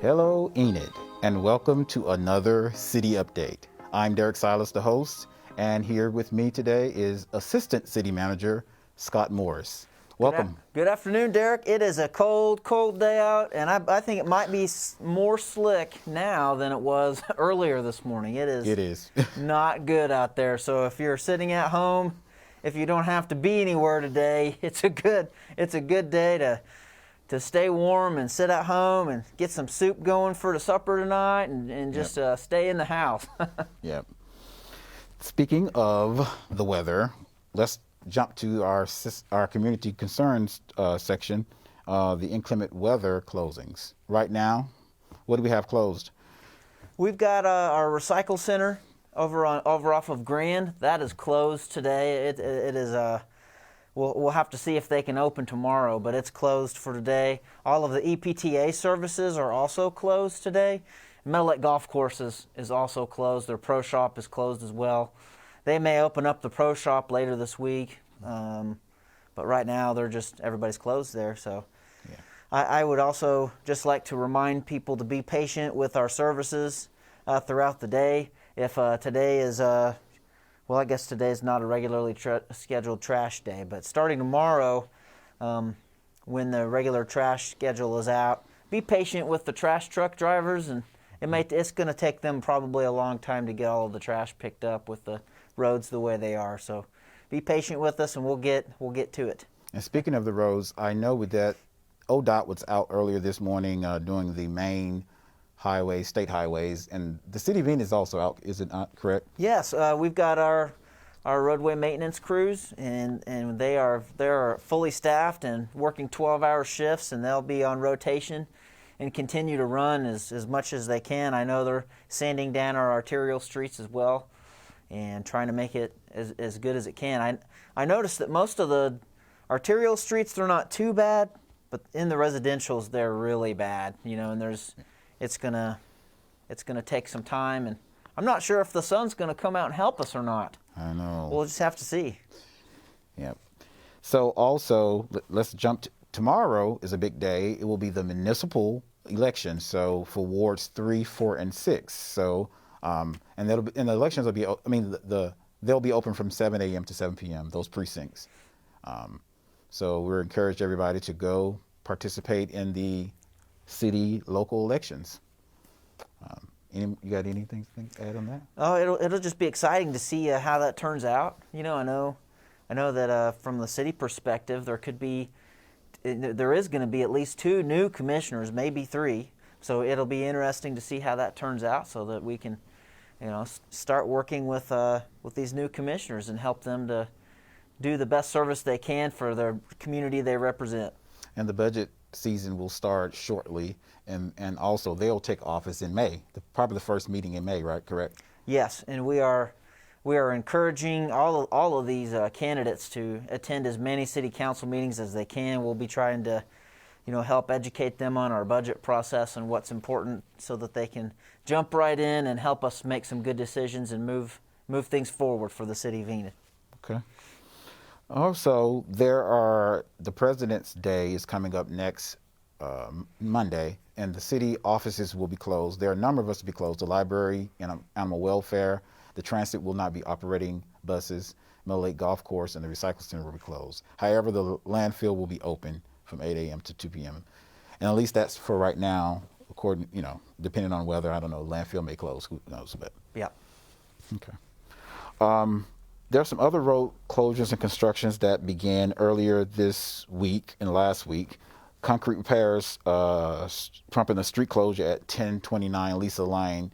Hello, Enid, and welcome to another City Update. I'm Derrick Silas, the host, and here with me today is Assistant City Manager Scott Morris. Welcome. Good afternoon, Derrick. It is a cold, cold day out, and I think it might be more slick now than it was earlier this morning. It is not good out there. So if you're sitting at home, if you don't have to be anywhere today, it's a good day to stay warm and sit at home and get some soup going for the supper tonight and just stay in the house. Yep. Speaking of the weather, let's jump to our community concerns section, the inclement weather closings. Right now, what do we have closed? We've got our recycle center over off of Grand. That is closed today. It is We'll have to see if they can open tomorrow, but it's closed for today. All of the EPTA services are also closed today. Metal Lake Golf Course is also closed. Their pro shop is closed as well. They may open up the pro shop later this week, but right now everybody's closed there. So yeah. I would also just like to remind people to be patient with our services throughout the day. If today is well, I guess today is not a regularly scheduled trash day, but starting tomorrow, when the regular trash schedule is out, be patient with the trash truck drivers, and it's going to take them probably a long time to get all of the trash picked up with the roads the way they are. So be patient with us, and we'll get to it. And speaking of the roads, I know that ODOT was out earlier this morning doing the main highways, state highways, and the City of Enid is also out, is it not correct? Yes, we've got our roadway maintenance crews, and they're fully staffed and working 12-hour shifts, and they'll be on rotation and continue to run as much as they can. I know they're sanding down our arterial streets as well and trying to make it as good as it can. I noticed that most of the arterial streets, they're not too bad, but in the residentials, they're really bad, and it's gonna take some time, and I'm not sure if the sun's gonna come out and help us or not. I know. We'll just have to see. Yep. So also, let's jump tomorrow is a big day. It will be the municipal election. So for wards 3, 4, and 6. So and the elections will be. They'll be open from 7 a.m. to 7 p.m. Those precincts. So we're encouraged everybody to go participate in the city local elections. You got anything to add on that? Oh, it'll just be exciting to see how that turns out. I know that from the city perspective, there is going to be at least 2 new commissioners, maybe 3. So it'll be interesting to see how that turns out, so that we can, start working with these new commissioners and help them to do the best service they can for the community they represent. And the budget season will start shortly, and also they'll take office in May, probably the first meeting in May, right? Correct? Yes, and we are encouraging all of these candidates to attend as many city council meetings as they can. We'll be trying to, help educate them on our budget process and what's important, so that they can jump right in and help us make some good decisions and move things forward for the city of Enid. Okay. Also, the President's Day is coming up next Monday, and the city offices will be closed. There are a number of us to be closed. The library and animal welfare, the transit will not be operating buses, Metal Lake Golf Course, and the recycle center will be closed. However, the landfill will be open from 8 a.m. to 2 p.m. And at least that's for right now, according, depending on weather. I don't know, landfill may close, who knows, but. Yeah. Okay. There are some other road closures and constructions that began earlier this week and last week. Concrete repairs prompting a street closure at 1029 Lisa Lane.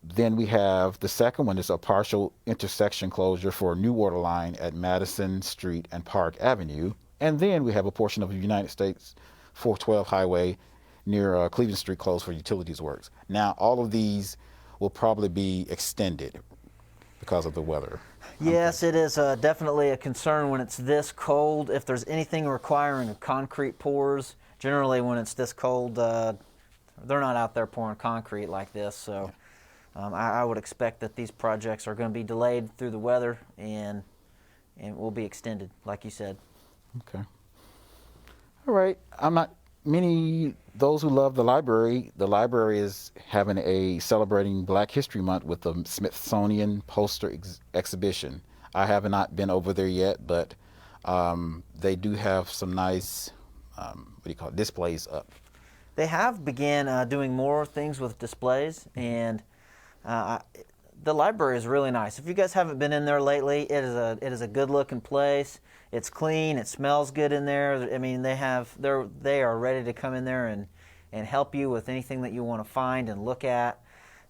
Then we have the second one is a partial intersection closure for a new water line at Madison Street and Park Avenue. And then we have a portion of the United States 412 highway near Cleveland Street closed for utilities works. Now, all of these will probably be extended because of the weather. Yes, it is definitely a concern when it's this cold. If there's anything requiring a concrete pours, generally when it's this cold, they're not out there pouring concrete like this. So I would expect that these projects are going to be delayed through the weather and will be extended, like you said. Okay. All right. I'm not many those who love the library. The library is having a celebrating Black History Month with the Smithsonian poster exhibition. I have not been over there yet, but they do have some nice what do you call it, displays up. They have began doing more things with displays, and the library is really nice. If you guys haven't been in there lately, it is a good looking place. It's clean. It smells good in there. I mean, they are ready to come in there and help you with anything that you want to find and look at.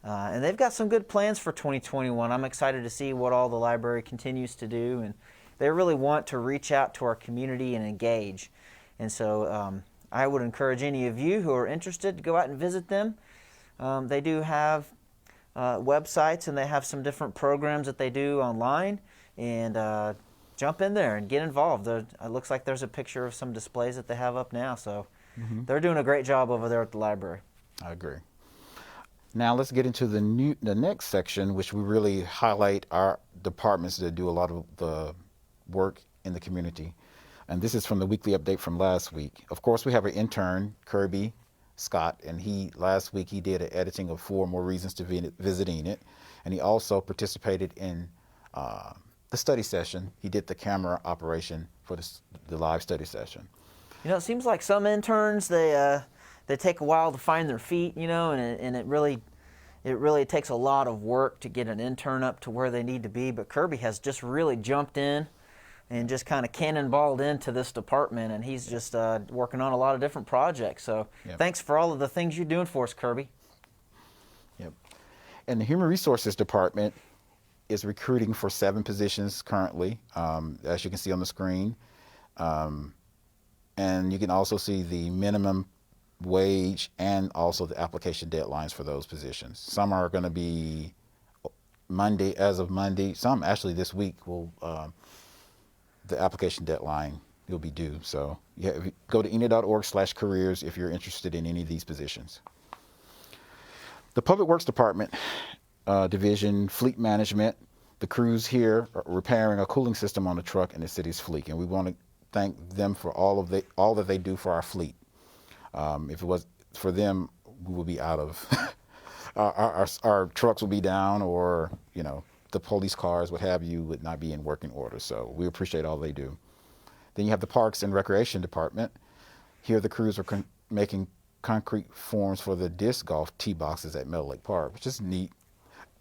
And they've got some good plans for 2021. I'm excited to see what all the library continues to do, and they really want to reach out to our community and engage. And so I would encourage any of you who are interested to go out and visit them. They do have websites, and they have some different programs that they do online, and jump in there and get involved. It looks like there's a picture of some displays that they have up now, so they're doing a great job over there at the library. I agree. Now let's get into the next section, which we really highlight our departments that do a lot of the work in the community. And this is from the weekly update from last week. Of course, we have an intern, Kirby Scott, and last week he did an editing of 4 More Reasons to Visit Enid, and he also participated in the study session. He did the camera operation for the live study session. You know, it seems like some interns, they take a while to find their feet, you know, and it really takes a lot of work to get an intern up to where they need to be. But Kirby has just really jumped in and just kind of cannonballed into this department, and he's just working on a lot of different projects. So Thanks for all of the things you're doing for us, Kirby. Yep. And the Human Resources Department is recruiting for 7 positions currently, as you can see on the screen. And you can also see the minimum wage and also the application deadlines for those positions. Some are going to be Monday, as of Monday. Some actually this week the application deadline will be due. So go to enid.org/careers if you're interested in any of these positions. The Public Works Department division, fleet management, the crews here are repairing a cooling system on the truck in the city's fleet, and we want to thank them for all that they do for our fleet. If it was for them, we would be out of our trucks would be down, or the police cars, what have you, would not be in working order. So we appreciate all they do. Then you have the Parks and Recreation Department. Here the crews are making concrete forms for the disc golf tee boxes at Meadow Lake Park, which is neat.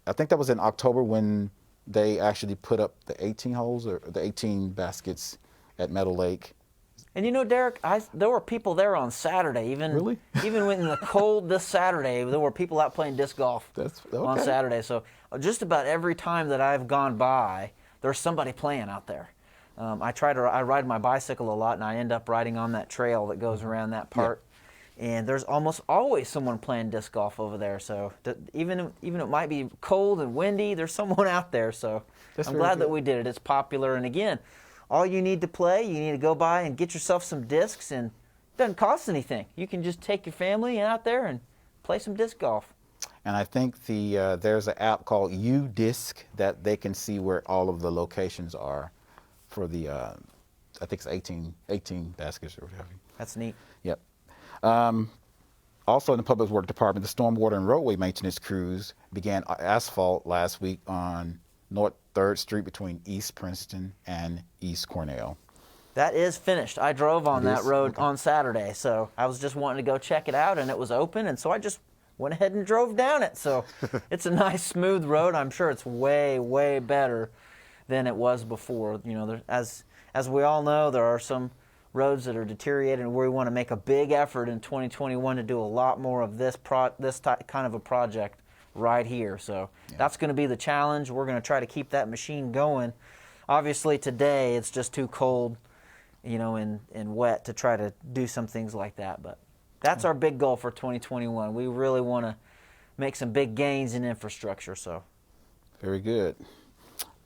I think that was in October when they actually put up the 18 holes or the 18 baskets at Meadow Lake. And you know, Derrick, there were people there on Saturday. Even in the cold this Saturday, there were people out playing disc golf on Saturday. So just about every time that I've gone by, there's somebody playing out there. I ride my bicycle a lot, and I end up riding on that trail that goes around that part. Yeah. And there's almost always someone playing disc golf over there. So even it might be cold and windy, there's someone out there. So I'm glad that we did it. It's popular, and again, all you need to play, you need to go by and get yourself some discs, and it doesn't cost anything. You can just take your family out there and play some disc golf. And I think there's an app called UDisc that they can see where all of the locations are for the, I think it's 18 baskets or whatever. That's neat. Yep. Also in the Public Works Department, the stormwater and roadway maintenance crews began asphalt last week on North 3rd Street between East Princeton and East Cornell. That is finished. I drove on that road on Saturday, so I was just wanting to go check it out, and it was open, and so I just went ahead and drove down it. So it's a nice, smooth road. I'm sure it's way, way better than it was before. You know, as we all know, there are some roads that are deteriorated, and we want to make a big effort in 2021 to do a lot more of this kind of a project right here. So that's going to be the challenge. We're going to try to keep that machine going. Obviously today it's just too cold, and wet to try to do some things like that. But that's our big goal for 2021. We really want to make some big gains in infrastructure. So very good.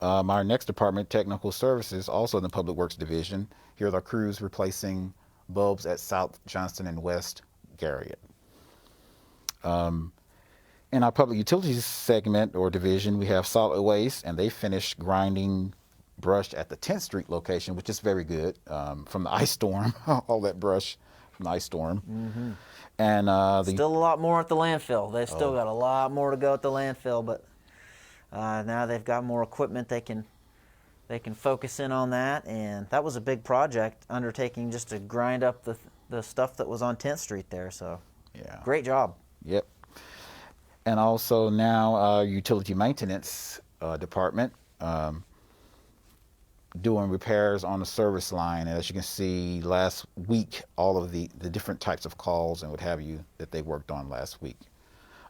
Our next department, Technical Services, also in the Public Works Division. Here are the crews replacing bulbs at South Johnston and West Garriott. In our Public Utilities segment or division, we have Solid Waste, and they finished grinding brush at the 10th Street location, which is very good, from the ice storm, all that brush from the ice storm. Mm-hmm. And still a lot more at the landfill. They've still got a lot more to go at the landfill, but now they've got more equipment. They can focus in on that, and that was a big project undertaking just to grind up the stuff that was on 10th Street there. So, yeah, great job. Yep. And also now our utility maintenance department doing repairs on the service line. And as you can see, last week, all of the different types of calls and what have you that they worked on last week.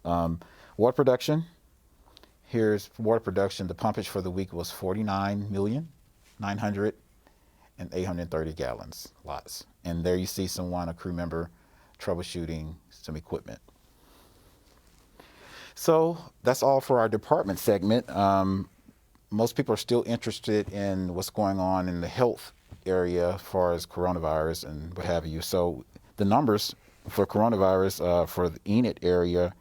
Water production. Here's water production. The pumpage for the week was 49,900,830 gallons, lots. And there you see a crew member troubleshooting some equipment. So that's all for our department segment. Most people are still interested in what's going on in the health area as far as coronavirus and what have you. So the numbers for coronavirus for the Enid area,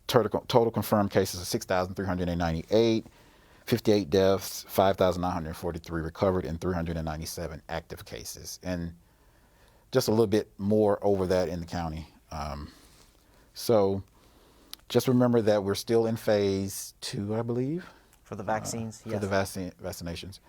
total confirmed cases of 6,398, 58 deaths, 5,943 recovered, and 397 active cases. And just a little bit more over that in the county. So just remember that we're still in phase 2, I believe. For the vaccines, yes. For the vaccinations,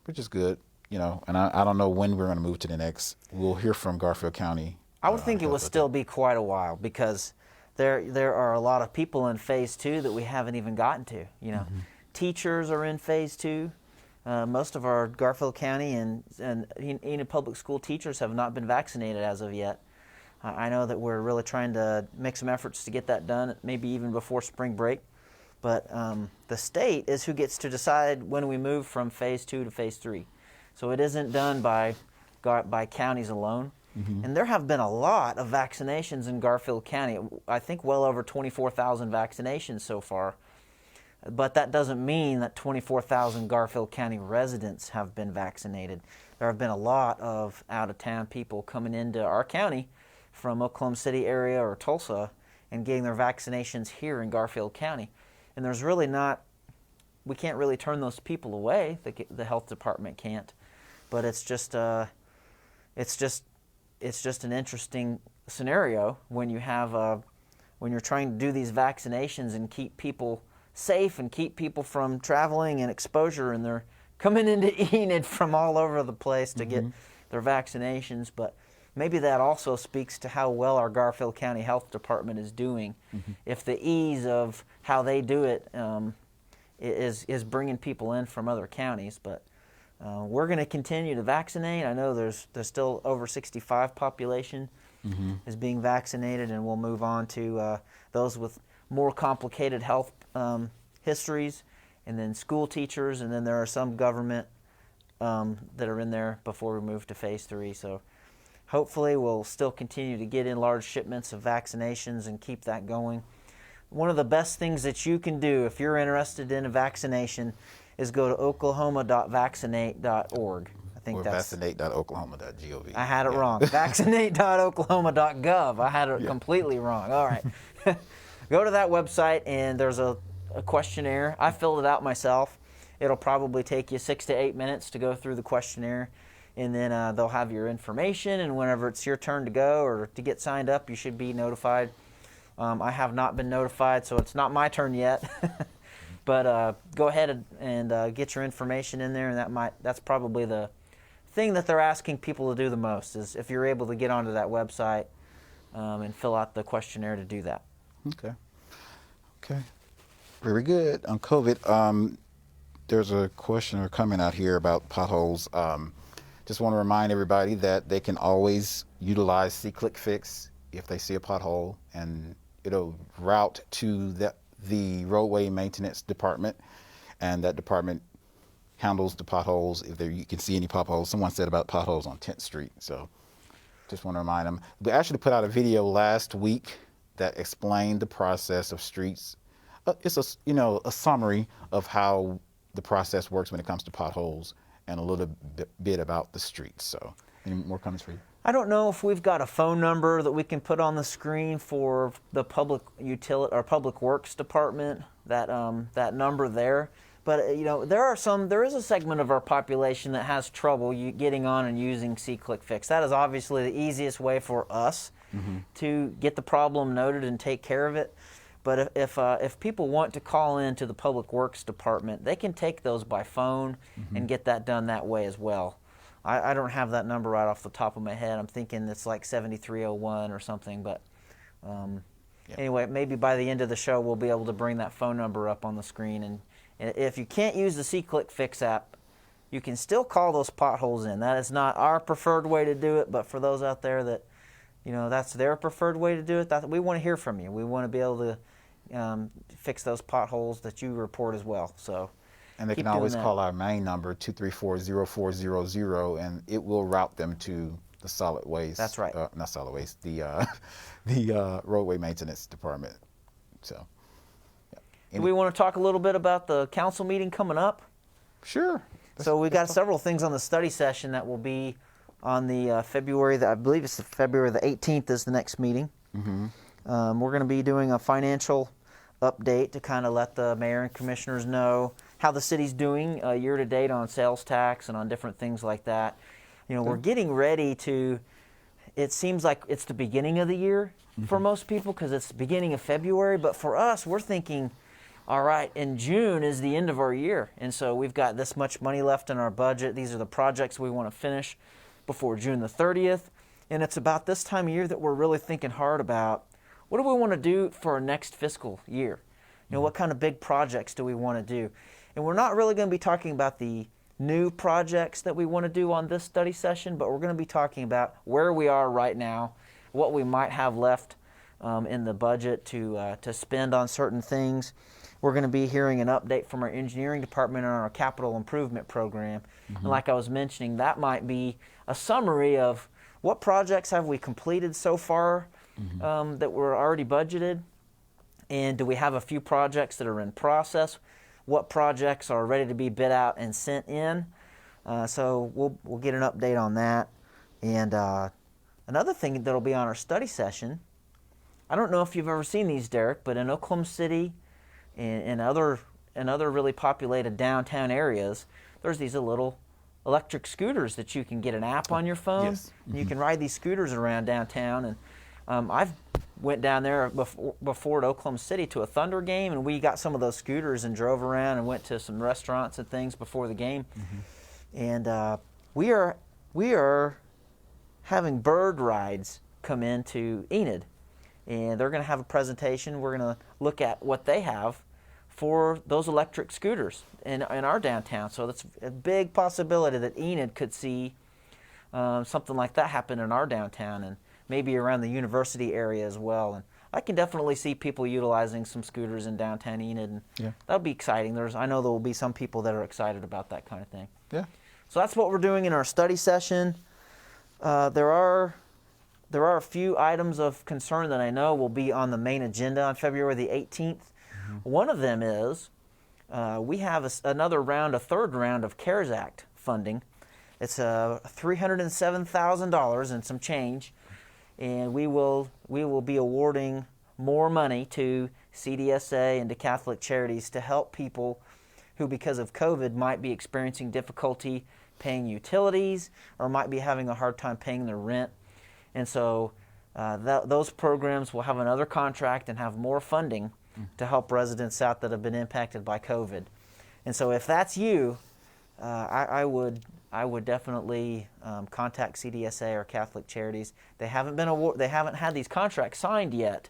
which is good, and I don't know when we're going to move to the next. We'll hear from Garfield County. I would think it will still be quite a while because there are a lot of people in phase 2 that we haven't even gotten to. Mm-hmm. Teachers are in phase 2. Most of our Garfield County and Enid Public School teachers have not been vaccinated as of yet. I know that we're really trying to make some efforts to get that done, maybe even before spring break. But the state is who gets to decide when we move from phase 2 to phase 3. So it isn't done by counties alone. Mm-hmm. And there have been a lot of vaccinations in Garfield County. I think well over 24,000 vaccinations so far. But that doesn't mean that 24,000 Garfield County residents have been vaccinated. There have been a lot of out-of-town people coming into our county from Oklahoma City area or Tulsa and getting their vaccinations here in Garfield County. And there's really we can't really turn those people away. The health department can't. But it's just an interesting scenario when you have when you're trying to do these vaccinations and keep people safe and keep people from traveling and exposure, and they're coming into Enid from all over the place to get their vaccinations. But maybe that also speaks to how well our Garfield County Health Department is doing. Mm-hmm. If the ease of how they do it is bringing people in from other counties. But we're going to continue to vaccinate. I know there's still over 65 population is being vaccinated, and we'll move on to those with more complicated health histories, and then school teachers, and then there are some government that are in there before we move to phase 3. So hopefully we'll still continue to get in large shipments of vaccinations and keep that going. One of the best things that you can do if you're interested in a vaccination is go to oklahoma.vaccinate.org. I think or that's vaccinate.oklahoma.gov. I had it wrong. Vaccinate.oklahoma.gov. I had it completely wrong. All right. Go to that website, and there's a questionnaire. I filled it out myself. It'll probably take you 6 to 8 minutes to go through the questionnaire. And then they'll have your information, and whenever it's your turn to go or to get signed up, you should be notified. I have not been notified, so it's not my turn yet. But go ahead and get your information in there, and that's probably the thing that they're asking people to do the most, is if you're able to get onto that website and fill out the questionnaire to do that. Okay. Very good. On COVID, there's a question coming out here about potholes. Just want to remind everybody that they can always utilize SeeClickFix if they see a pothole, and it'll route to the roadway maintenance department, and that department handles the potholes if you can see any potholes. Someone said about potholes on 10th Street, so just want to remind them. We actually put out a video last week that explained the process of streets. It's a summary of how the process works when it comes to potholes and a little bit about the streets. So, any more comments for you? I don't know if we've got a phone number that we can put on the screen for the public utility or public works department. That number there. But there is a segment of our population that has trouble getting on and using SeeClickFix. That is obviously the easiest way for us to get the problem noted and take care of it. But if people want to call in to the Public Works Department, they can take those by phone and get that done that way as well. I don't have that number right off the top of my head. I'm thinking it's like 7301 or something. But anyway, maybe by the end of the show we'll be able to bring that phone number up on the screen. And if you can't use the SeeClickFix app, you can still call those potholes in. That is not our preferred way to do it, but for those out there that that's their preferred way to do it, we want to hear from you. We want to be able to fix those potholes that you report as well. So, and they can always call our main number 234-0400, and it will route them to the solid waste. That's right. Not solid waste. The roadway maintenance department. So, do we want to talk a little bit about the council meeting coming up? Sure. So we've got several things on the study session that will be on the I believe it's February the 18th is the next meeting. We're going to be doing a financial update to kind of let the mayor and commissioners know how the city's doing year to date on sales tax and on different things like that. We're getting ready to, it seems like it's the beginning of the year for most people because it's the beginning of February, but for us, we're thinking, all right, in June is the end of our year, and so we've got this much money left in our budget. These are the projects we want to finish before June the 30th, and it's about this time of year that we're really thinking hard about what do we want to do for our next fiscal year? What kind of big projects do we want to do? And we're not really going to be talking about the new projects that we want to do on this study session, but we're going to be talking about where we are right now, what we might have left in the budget to spend on certain things. We're going to be hearing an update from our engineering department on our capital improvement program. And like I was mentioning, that might be a summary of what projects have we completed so far that were already budgeted, and do we have a few projects that are in process? What projects are ready to be bid out and sent in? So we'll get an update on that. And another thing that'll be on our study session, I don't know if you've ever seen these, Derrick, but in Oklahoma City and other really populated downtown areas, there's these little electric scooters that you can get an app on your phone. Yes. And you can ride these scooters around downtown. And I've went down there before to Oklahoma City to a Thunder game, and we got some of those scooters and drove around and went to some restaurants and things before the game. And we are having bird rides come into Enid, and they're going to have a presentation. We're going to look at what they have for those electric scooters in our downtown. So that's a big possibility that Enid could see something like that happen in our downtown, and maybe around the university area as well. And I can definitely see people utilizing some scooters in downtown Enid, and that'll be exciting. I know there will be some people that are excited about that kind of thing. Yeah. So that's what we're doing in our study session. There are a few items of concern that I know will be on the main agenda on February the 18th. One of them is we have a third round of CARES Act funding. It's $307,000 and some change. And we will be awarding more money to CDSA and to Catholic Charities to help people who, because of COVID, might be experiencing difficulty paying utilities or might be having a hard time paying their rent. And so those programs will have another contract and have more funding to help residents out that have been impacted by COVID. And so if that's you, I would definitely contact CDSA or Catholic Charities. They haven't had these contracts signed yet,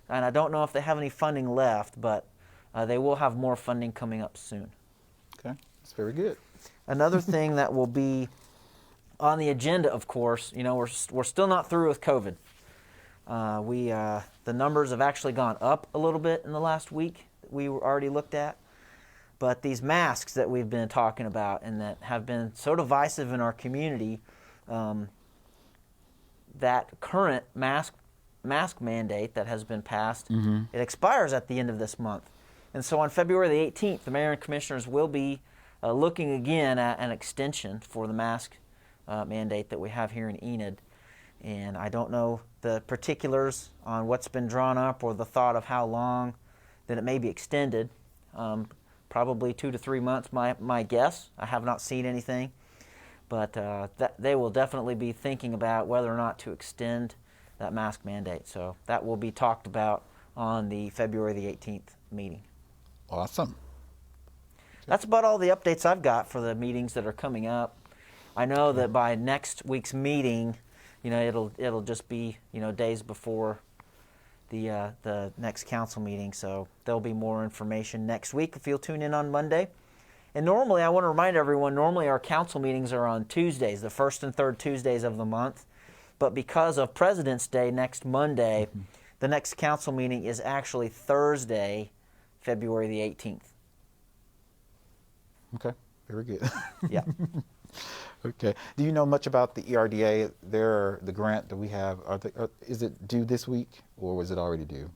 and I don't know if they have any funding left, but they will have more funding coming up soon. Okay, that's very good. Another thing that will be on the agenda, of course, we're still not through with COVID. The numbers have actually gone up a little bit in the last week that we already looked at. But these masks that we've been talking about and that have been so divisive in our community, that current mask mandate that has been passed, it expires at the end of this month. And so on February the 18th, the mayor and commissioners will be looking again at an extension for the mask mandate that we have here in Enid. And I don't know the particulars on what's been drawn up or the thought of how long that it may be extended. Probably 2 to 3 months, my guess. I have not seen anything. But they will definitely be thinking about whether or not to extend that mask mandate. So that will be talked about on the February the 18th meeting. Awesome. That's about all the updates I've got for the meetings that are coming up. I know that by next week's meeting, it'll just be days before the next council meeting. So there'll be more information next week if you'll tune in on Monday. And normally, I want to remind everyone, normally our council meetings are on Tuesdays, the first and third Tuesdays of the month. But because of President's Day next Monday, the next council meeting is actually Thursday, February the 18th. Okay, very good. Yeah. Okay. Do you know much about the ERDA? The grant that we have, is it due this week or was it already due?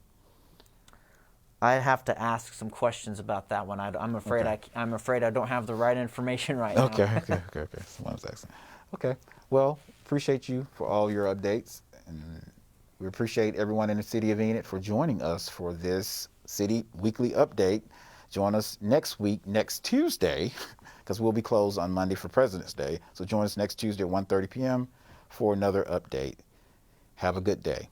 I have to ask some questions about that one. I'm afraid Okay. I'm afraid I don't have the right information right now. Okay. That's what I was asking. Okay. Well, appreciate you for all your updates, and we appreciate everyone in the city of Enid for joining us for this city weekly update. Join us next week, next Tuesday, because we'll be closed on Monday for President's Day. So join us next Tuesday at 1:30 p.m. for another update. Have a good day.